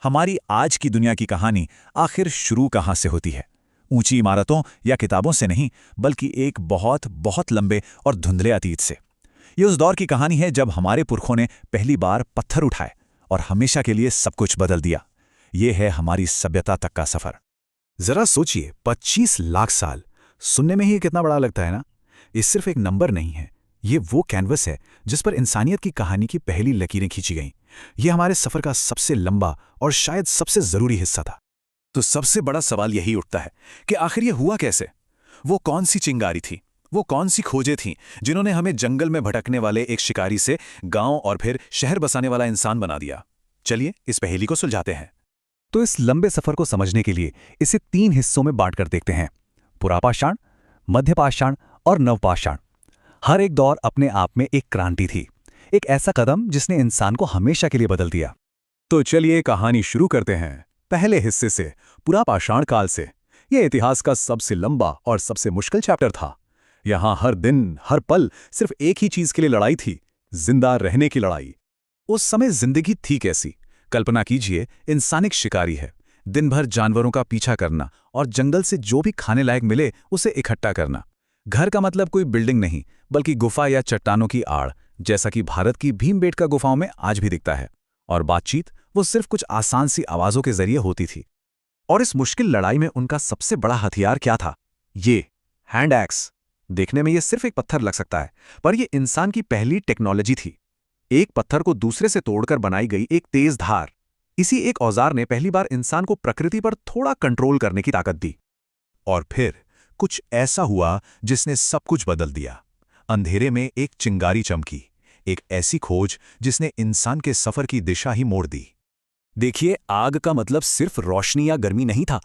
हमारी आज की दुनिया की कहानी आखिर शुरू कहाँ से होती है? ऊंची इमारतों या किताबों से नहीं, बल्कि एक बहुत बहुत लंबे और धुंधले अतीत से। ये उस दौर की कहानी है जब हमारे पुरखों ने पहली बार पत्थर उठाए और हमेशा के लिए सब कुछ बदल दिया। ये है हमारी सभ्यता तक का सफर। जरा सोचिए, 25 लाख साल। सुनने में ही कितना बड़ा लगता है ना? ये सिर्फ एक नंबर नहीं है, ये वो कैनवस है जिस पर इंसानियत की कहानी की पहली लकीरें खींची गईं। ये हमारे सफर का सबसे लंबा और शायद सबसे जरूरी हिस्सा था। तो सबसे बड़ा सवाल यही उठता है कि आखिर ये हुआ कैसे? वो कौन सी चिंगारी थी, वो कौन सी खोजें थीं जिन्होंने हमें जंगल में भटकने वाले एक शिकारी से गांव और फिर शहर बसाने वाला इंसान बना दिया? चलिए इस पहेली को सुलझाते हैं। तो इस लंबे सफर को समझने के लिए इसे 3 हिस्सों में बांटकर देखते हैं: पुरापाषाण, मध्यपाषाण और नवपाषाण। हर एक दौर अपने आप में एक क्रांति थी, एक ऐसा कदम जिसने इंसान को हमेशा के लिए बदल दिया। तो चलिए कहानी शुरू करते हैं पहले हिस्से से, पुरापाषाण काल से। यह इतिहास का सबसे लंबा और सबसे मुश्किल चैप्टर था। यहां हर दिन हर पल सिर्फ एक ही चीज के लिए लड़ाई थी, जिंदा रहने की लड़ाई। उस समय जिंदगी थी कैसी? कल्पना कीजिए, इंसान एक शिकारी है, दिन भर जानवरों का पीछा करना और जंगल से जो भी खाने लायक मिले उसे इकट्ठा करना। घर का मतलब कोई बिल्डिंग नहीं, बल्कि गुफा या चट्टानों की आड़, जैसा कि भारत की भीमबेटका गुफाओं में आज भी दिखता है। और बातचीत वो सिर्फ कुछ आसान सी आवाजों के जरिए होती थी। और इस मुश्किल लड़ाई में उनका सबसे बड़ा हथियार क्या था? ये हैंड एक्स। देखने में ये सिर्फ एक पत्थर लग सकता है, पर यह इंसान की पहली टेक्नोलॉजी थी। एक पत्थर को दूसरे से तोड़कर बनाई गई एक तेज धार। इसी एक औजार ने पहली बार इंसान को प्रकृति पर थोड़ा कंट्रोल करने की ताकत दी। और फिर कुछ ऐसा हुआ जिसने सब कुछ बदल दिया। अंधेरे में एक चिंगारी चमकी, एक ऐसी खोज जिसने इंसान के सफर की दिशा ही मोड़ दी। देखिए, आग का मतलब सिर्फ रोशनी या गर्मी नहीं था।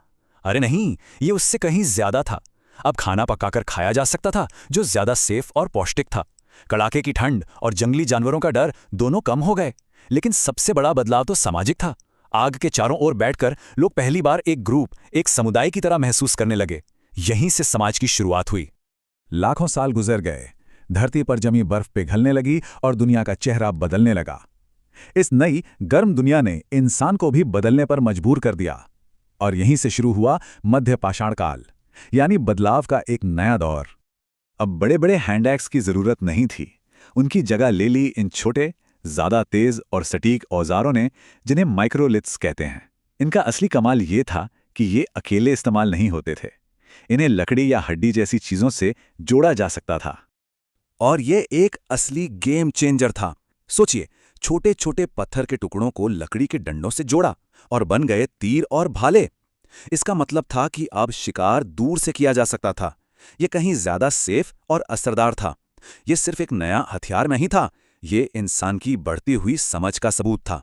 अरे नहीं, ये उससे कहीं ज्यादा था। अब खाना पकाकर खाया जा सकता था, जो ज्यादा सेफ और पौष्टिक था। कड़ाके की ठंड और जंगली जानवरों का डर दोनों कम हो गए। लेकिन सबसे बड़ा बदलाव तो सामाजिक था। आग के चारों ओर बैठकर लोग पहली बार एक ग्रुप, एक समुदाय की तरह महसूस करने लगे। यहीं से समाज की शुरुआत हुई। लाखों साल गुजर गए, धरती पर जमी बर्फ पिघलने लगी और दुनिया का चेहरा बदलने लगा। इस नई गर्म दुनिया ने इंसान को भी बदलने पर मजबूर कर दिया। और यहीं से शुरू हुआ मध्य पाषाण काल, यानी बदलाव का एक नया दौर। अब बड़े बड़े हैंड एक्स की जरूरत नहीं थी। उनकी जगह ले ली इन छोटे, ज्यादा तेज और सटीक औजारों ने, जिन्हें माइक्रोलिथ्स कहते हैं। इनका असली कमाल ये था कि ये अकेले इस्तेमाल नहीं होते थे। इन्हें लकड़ी या हड्डी जैसी चीजों से जोड़ा जा सकता था। और ये एक असली गेम चेंजर था। सोचिए, छोटे छोटे पत्थर के टुकड़ों को लकड़ी के डंडों से जोड़ा और बन गए तीर और भाले। इसका मतलब था कि अब शिकार दूर से किया जा सकता था। यह कहीं ज्यादा सेफ और असरदार था। यह सिर्फ एक नया हथियार नहीं था, ये इंसान की बढ़ती हुई समझ का सबूत था।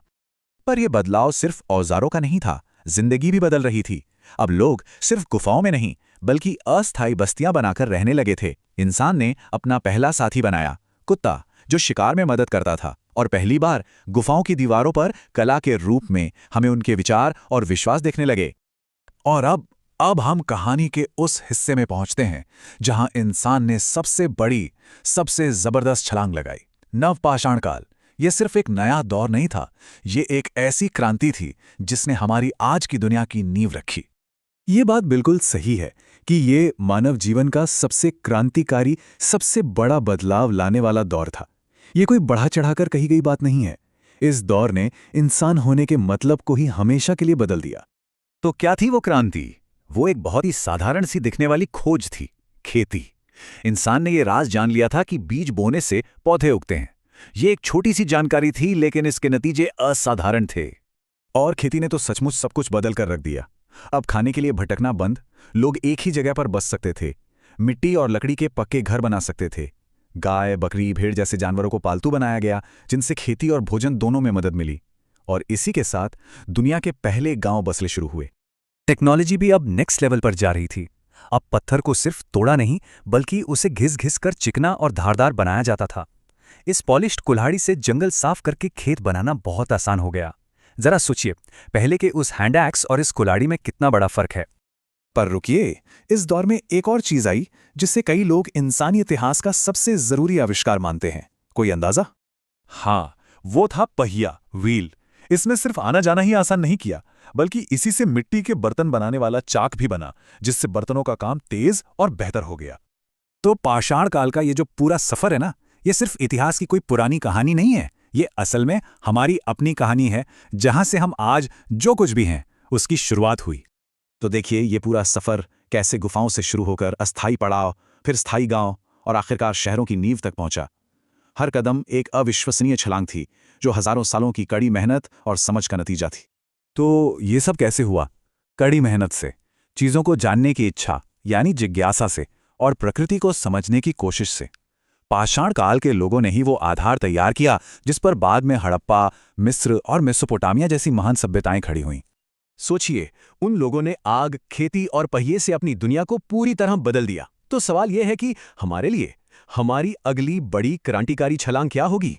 पर यह बदलाव सिर्फ औजारों का नहीं था, जिंदगी भी बदल रही थी। अब लोग सिर्फ गुफाओं में नहीं, बल्कि अस्थायी बस्तियां बनाकर रहने लगे थे। इंसान ने अपना पहला साथी बनाया, कुत्ता, जो शिकार में मदद करता था। और पहली बार गुफाओं की दीवारों पर कला के रूप में हमें उनके विचार और विश्वास देखने लगे। और अब हम कहानी के उस हिस्से में पहुंचते हैं जहां इंसान ने सबसे बड़ी, सबसे जबरदस्त छलांग लगाई, नवपाषाण काल। यह सिर्फ एक नया दौर नहीं था, ये एक ऐसी क्रांति थी जिसने हमारी आज की दुनिया की नींव रखी। ये बात बिल्कुल सही है कि ये मानव जीवन का सबसे क्रांतिकारी, सबसे बड़ा बदलाव लाने वाला दौर था। ये कोई बढ़ा चढ़ाकर कही गई बात नहीं है। इस दौर ने इंसान होने के मतलब को ही हमेशा के लिए बदल दिया। तो क्या थी वो क्रांति? वो एक बहुत ही साधारण सी दिखने वाली खोज थी, खेती। इंसान ने ये राज जान लिया था कि बीज बोने से पौधे उगते हैं। ये एक छोटी सी जानकारी थी, लेकिन इसके नतीजे असाधारण थे। और खेती ने तो सचमुच सब कुछ बदल कर रख दिया। अब खाने के लिए भटकना बंद, लोग एक ही जगह पर बस सकते थे। मिट्टी और लकड़ी के पक्के घर बना सकते थे। गाय, बकरी, भेड़ जैसे जानवरों को पालतू बनाया गया, जिनसे खेती और भोजन दोनों में मदद मिली। और इसी के साथ दुनिया के पहले गांव बसले शुरू हुए। टेक्नोलॉजी भी अब नेक्स्ट लेवल पर जा रही थी। अब पत्थर को सिर्फ तोड़ा नहीं, बल्कि उसे घिस घिस कर चिकना और धारदार बनाया जाता था। इस पॉलिश्ड कुल्हाड़ी से जंगल साफ करके खेत बनाना बहुत आसान हो गया। जरा सोचिए, पहले के उस हैंड एक्स और इस कुल्हाड़ी में कितना बड़ा फर्क है। पर रुकिए, इस दौर में एक और चीज आई जिसे कई लोग इंसानी इतिहास का सबसे जरूरी आविष्कार मानते हैं। कोई अंदाजा? हाँ, वो था पहिया, व्हील। इसने सिर्फ आना जाना ही आसान नहीं किया, बल्कि इसी से मिट्टी के बर्तन बनाने वाला चाक भी बना, जिससे बर्तनों का काम तेज और बेहतर हो गया। तो पाषाण काल का ये जो पूरा सफर है ना, ये सिर्फ इतिहास की कोई पुरानी कहानी नहीं है। ये असल में हमारी अपनी कहानी है, जहां से हम आज जो कुछ भी हैं उसकी शुरुआत हुई। तो देखिए ये पूरा सफर कैसे गुफाओं से शुरू होकर अस्थायी पड़ाव, फिर स्थायी गांव और आखिरकार शहरों की नींव तक पहुंचा। हर कदम एक अविश्वसनीय छलांग थी, जो हजारों सालों की कड़ी मेहनत और समझ का नतीजा थी। तो ये सब कैसे हुआ? कड़ी मेहनत से, चीजों को जानने की इच्छा यानी जिज्ञासा से, और प्रकृति को समझने की कोशिश से। पाषाण काल के लोगों ने ही वो आधार तैयार किया जिस पर बाद में हड़प्पा, मिस्र और मेसोपोटामिया जैसी महान सभ्यताएं खड़ी हुईं। सोचिए, उन लोगों ने आग, खेती और पहिए से अपनी दुनिया को पूरी तरह बदल दिया। तो सवाल यह है कि हमारे लिए हमारी अगली बड़ी क्रांतिकारी छलांग क्या होगी?